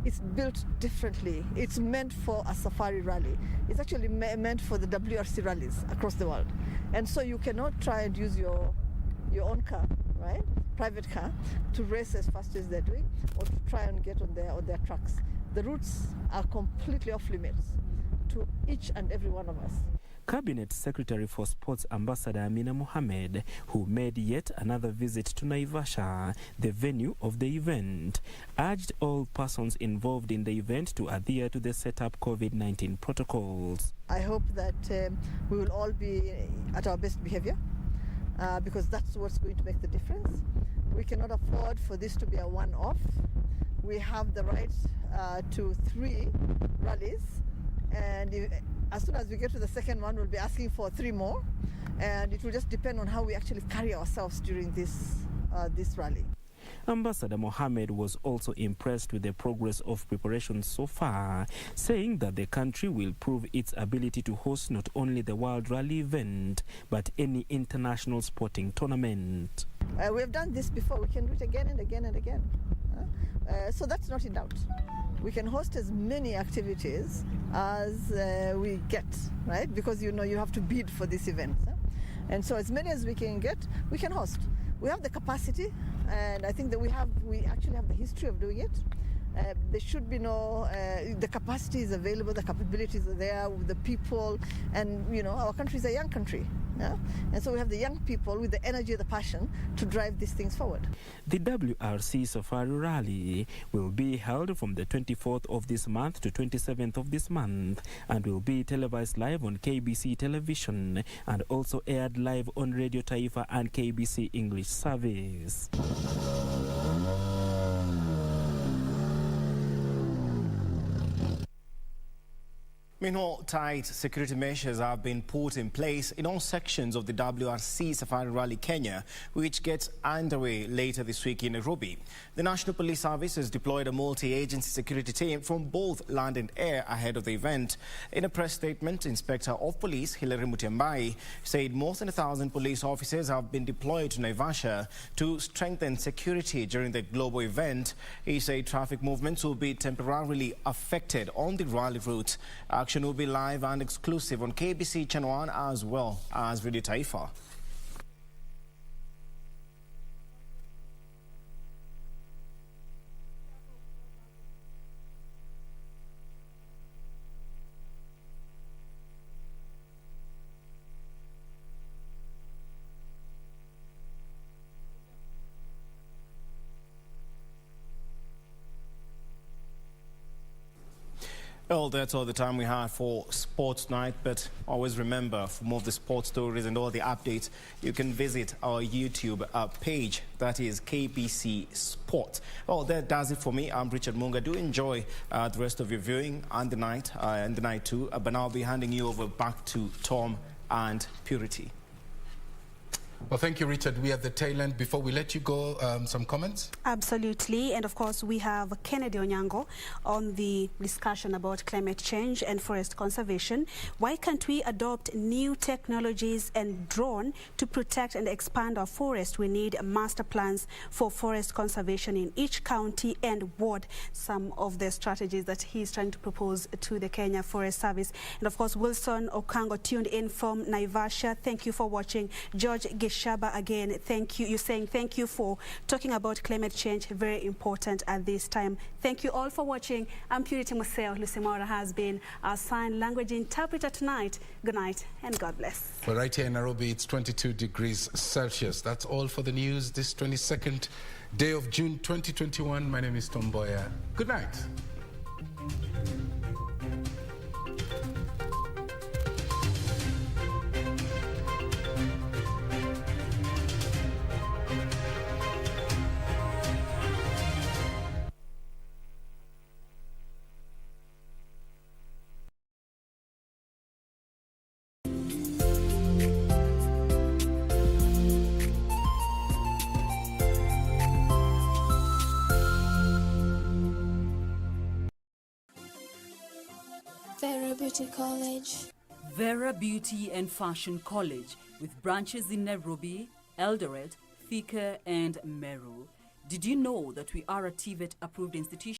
It's built differently. It's meant for a safari rally. It's actually meant for the WRC rallies across the world. And so you cannot try and use your own car, right? Private car, to race as fast as they're doing, or to try and get on their trucks. The routes are completely off limits to each and every one of us. Cabinet Secretary for Sports Ambassador Amina Mohamed, who made yet another visit to Naivasha, the venue of the event, urged all persons involved in the event to adhere to the set-up COVID-19 protocols. I hope that we will all be at our best behavior because that's what's going to make the difference. We cannot afford for this to be a one-off. We have the right to 3 rallies, and as soon as we get to the second one, we'll be asking for 3 more, and it will just depend on how we actually carry ourselves during this rally. Ambassador Mohamed was also impressed with the progress of preparations so far, saying that the country will prove its ability to host not only the World Rally event, but any international sporting tournament. We have done this before. We can do it again and again and again. So that's not in doubt. We can host as many activities as we get, right? Because you have to bid for this event. And so as many as we can get, we can host. We have the capacity, and I think that we actually have the history of doing it. There should be the capacity is available, the capabilities are there, the people, and our country is a young country. Yeah? And so we have the young people with the energy, the passion to drive these things forward. The WRC Safari Rally will be held from the 24th of this month to 27th of this month and will be televised live on KBC television and also aired live on Radio Taifa and KBC English service. Meanwhile, tight security measures have been put in place in all sections of the WRC Safari Rally Kenya, which gets underway later this week in Nairobi. The National Police Service has deployed a multi-agency security team from both land and air ahead of the event. In a press statement, Inspector of Police Hilary Mutyambai said more than 1,000 police officers have been deployed to Naivasha to strengthen security during the global event. He said traffic movements will be temporarily affected on the rally route. Action will be live and exclusive on KBC Channel 1 as well as Radio Taifa. Well, that's all the time we have for Sports Night, but always remember, for more of the sports stories and all the updates, you can visit our YouTube page, that is KBC Sport. Well, that does it for me. I'm Richard Munga. Do enjoy the rest of your viewing and the night too, but now I'll be handing you over back to Tom and Purity. Well, thank you, Richard. We are at the tail end. Before we let you go, some comments? Absolutely. And of course, we have Kennedy Onyango on the discussion about climate change and forest conservation. Why can't we adopt new technologies and drone to protect and expand our forest? We need master plans for forest conservation in each county and ward. Some of the strategies that he's trying to propose to the Kenya Forest Service. And of course, Wilson Okango tuned in from Naivasha. Thank you for watching. George Shaba, again, thank you. You're saying thank you for talking about climate change, very important at this time. Thank you all for watching. I'm Purity Museo. Lucy has been our sign language interpreter tonight. Good night and God bless. Well, right here in Nairobi, it's 22 degrees Celsius. That's all for the news this 22nd day of June 2021. My name is Mboya. Good night. Vera Beauty College. Vera Beauty and Fashion College, with branches in Nairobi, Eldoret, Thika and Meru. Did you know that we are a TVET approved institution?